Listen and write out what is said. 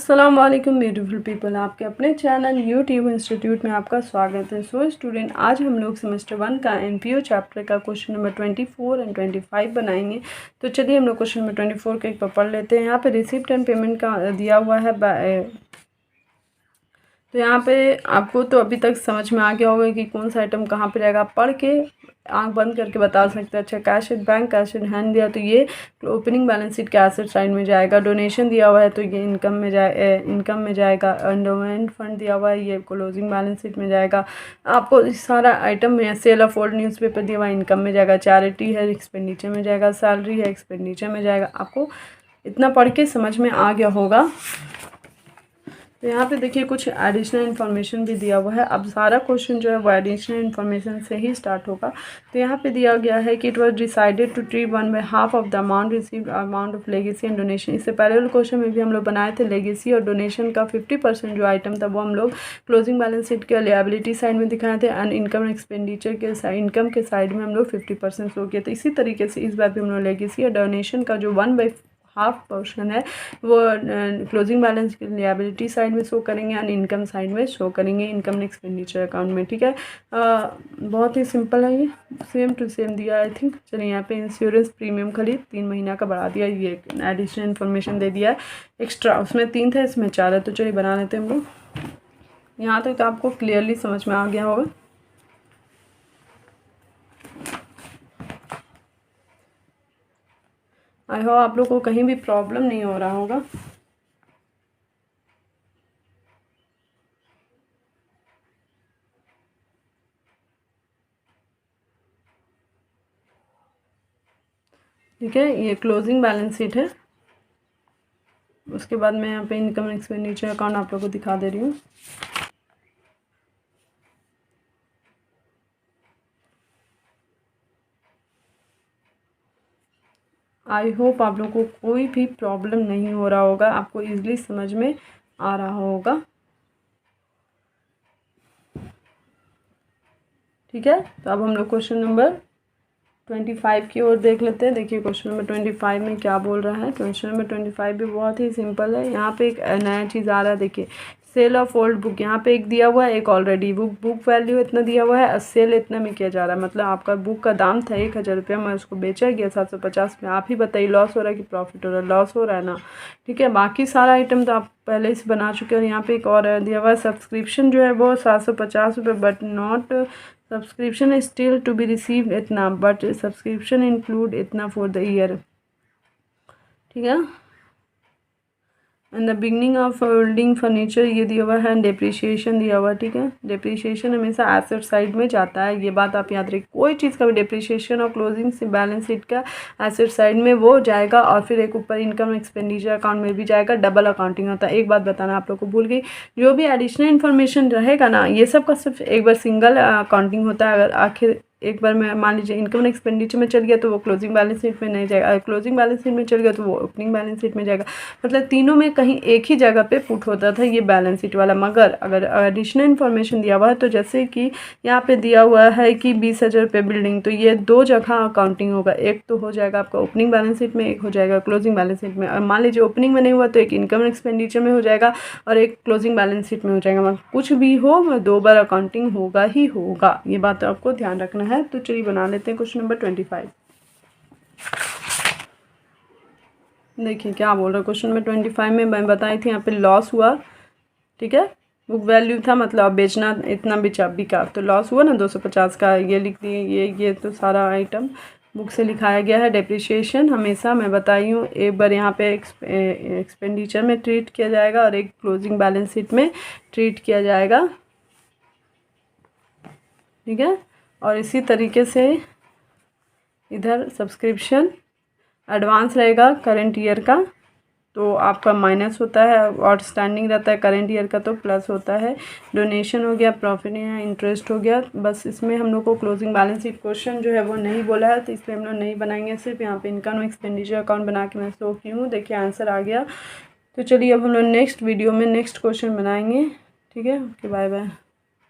अस्सलाम वालेकुम beautiful people, आपके अपने चैनल यूट्यूब इंस्टीट्यूट में आपका स्वागत है। सो स्टूडेंट, आज हम लोग सेमेस्टर 1 का एनपीओ चैप्टर का क्वेश्चन नंबर 24 एंड 25 बनाएंगे। तो चलिए हम लोग क्वेश्चन नंबर 24 का एक बार पढ़ लेते हैं। यहाँ पे रिसिप्ट एंड पेमेंट का दिया हुआ है। तो यहाँ पे आपको तो अभी तक समझ में आ गया होगा कि कौन सा आइटम कहाँ पे जाएगा। आप पढ़ के आंख बंद करके बता सकते हैं। अच्छा, cash at bank, cash at hand दिया तो ये ओपनिंग बैलेंस शीट के एसेट साइड में जाएगा। डोनेशन दिया हुआ है तो ये इनकम में जाएगा। एंडोमेंट फंड दिया हुआ है, ये क्लोजिंग बैलेंस शीट में जाएगा। आपको सारा आइटम में सेल ऑफ ओल्ड न्यूज़पेपर दिया हुआ है, इनकम में जाएगा। चैरिटी है, एक्सपेंडिचर में जाएगा। सैलरी है, एक्सपेंडिचर में जाएगा। आपको इतना पढ़ के समझ में आ गया होगा। तो यहाँ पे देखिए कुछ एडिशनल इन्फॉर्मेशन भी दिया हुआ है। अब सारा क्वेश्चन जो है वो एडिशनल इन्फॉर्मेशन से ही स्टार्ट होगा। तो यहाँ पे दिया गया है कि it was decided to treat 1/2 of the amount received amount of legacy and donation. इससे पहले वाले क्वेश्चन में भी हम लोग बनाए थे लेगेसी और डोनेशन का 50% जो आइटम था वो हम लोग क्लोजिंग बैलेंस शीट के लिएबिलिटी साइड में दिखाए थे एंड इनकम एक्सपेंडिचर के इनकम के साइड में हम लोग 50% शो किया। तो इसी तरीके से इस बार भी हम लोग लेगेसी और डोनेशन का जो 1/2 पोर्शन है वो क्लोजिंग बैलेंस की लिएबिलिटी साइड में शो करेंगे एंड इनकम साइड में शो करेंगे, इनकम एक्सपेंडिचर अकाउंट में। ठीक है, बहुत ही सिंपल है, ये सेम टू सेम दिया आई थिंक। चलिए यहाँ पे इंश्योरेंस प्रीमियम खाली 3 महीना का बढ़ा दिया, ये एडिशनल इन्फॉर्मेशन दे दिया है एक्स्ट्रा। उसमें 3 था, इसमें 4 है। तो चलिए बना लेते हैं हम लोग। यहाँ तक तो आपको क्लियरली समझ में आ गया होगा। आई होप आप लोग को कहीं भी प्रॉब्लम नहीं हो रहा होगा। ठीक है, ये क्लोजिंग बैलेंस शीट है। उसके बाद मैं यहाँ पे इनकम एक्सपेंडिचर अकाउंट आप लोग को दिखा दे रही हूँ। आई होप आप लोग को कोई भी प्रॉब्लम नहीं हो रहा होगा, आपको इजीली समझ में आ रहा होगा। ठीक है, तो अब हम लोग क्वेश्चन नंबर 25 की ओर देख लेते हैं। देखिए क्वेश्चन नंबर 25 में क्या बोल रहा है। क्वेश्चन नंबर 25 भी बहुत ही सिंपल है। यहाँ पे एक नया चीज़ आ रहा है। देखिए सेल ऑफ ओल्ड बुक, यहाँ पे एक दिया हुआ है, एक ऑलरेडी बुक वैल्यू इतना दिया हुआ है और सेल इतना में किया जा रहा है। मतलब आपका बुक का दाम था 1000 रुपया, मैं उसको बेचा गया 750 में। आप ही बताइए लॉस हो रहा है कि प्रॉफिट हो रहा है? लॉस हो रहा है ना। ठीक है, बाकी सारा आइटम तो आप पहले से बना चुके हैं। और यहाँ पे एक और दिया हुआ है, सब्सक्रिप्शन जो है वो 750 रुपये, but not subscription still to be received इतना, बट सब्सक्रिप्शन इंक्लूड इतना फॉर द ईयर। ठीक है, and the beginning of holding furniture ये दिया हुआ है, डेप्रिसिएशन दिया हुआ है। ठीक है, डेप्रिसिएशन हमेशा एसेट साइड में जाता है, ये बात आप याद रखिए। कोई चीज़ का भी डेप्रिसिएशन और क्लोजिंग से बैलेंस शीट का एसेट साइड में वो जाएगा और फिर एक ऊपर इनकम एक्सपेंडिचर अकाउंट में भी जाएगा। डबल अकाउंटिंग होता है। एक बात बताना आप लोग को भूल गई, जो भी एडिशनल इन्फॉर्मेशन रहेगा ना, ये सब का सिर्फ एक बार सिंगल अकाउंटिंग होता है। अगर आखिर एक बार मैं मान लीजिए इनकम एक्सपेंडिचर में चल गया तो वो क्लोजिंग बैलेंस शीट में नहीं जाएगा, क्लोजिंग बैलेंस शीट में चल गया तो वो ओपनिंग बैलेंस शीट में जाएगा। मतलब तीनों में कहीं एक ही जगह पे पुट होता था ये बैलेंस शीट वाला। मगर अगर एडिशनल इन्फॉर्मेशन दिया हुआ है तो जैसे कि यहाँ पे दिया हुआ है कि 20,000 रुपये बिल्डिंग, तो ये 2 जगह अकाउंटिंग होगा। एक तो हो जाएगा आपका ओपनिंग बैलेंस शीट में, एक हो जाएगा क्लोजिंग बैलेंस शीट में। और मान लीजिए ओपनिंग में नहीं हुआ तो एक इनकम एक्सपेंडिचर में हो जाएगा और एक क्लोजिंग बैलेंस शीट में हो जाएगा। मतलब कुछ भी हो 2 बार अकाउंटिंग होगा ही होगा, ये बात आपको ध्यान रखना है। तो चलिए बना लेते हैं क्वेश्चन नंबर 25। देखिए क्या बोल रहा है क्वेश्चन नंबर 25 में। मैं बताई थी यहाँ पे लॉस हुआ। ठीक है, बुक वैल्यू था मतलब बेचना इतना बिका तो लॉस हुआ ना 250 का, ये लिख दिए। ये तो सारा आइटम बुक से लिखाया गया है। डेप्रिसिएशन हमेशा मैं बताई हूँ एक बार यहाँ पे एक्सपेंडिचर में ट्रीट किया जाएगा और एक क्लोजिंग बैलेंस शीट में ट्रीट किया जाएगा। ठीक है, और इसी तरीके से इधर सब्सक्रिप्शन एडवांस रहेगा करेंट ईयर का तो आपका माइनस होता है, आउटस्टैंडिंग रहता है करेंट ईयर का तो प्लस होता है। डोनेशन हो गया, प्रॉफिट या इंटरेस्ट हो गया। बस इसमें हम लोग को क्लोजिंग बैलेंस शीट क्वेश्चन जो है वो नहीं बोला है, तो इसलिए हम लोग नहीं बनाएंगे। सिर्फ यहाँ पे इनकम एक्सपेंडिचर अकाउंट बना के मैं शो की हूँ। देखिए आंसर आ गया। तो चलिए अब हम लोग नेक्स्ट वीडियो में नेक्स्ट क्वेश्चन बनाएंगे। ठीक है, ओके, बाय बाय।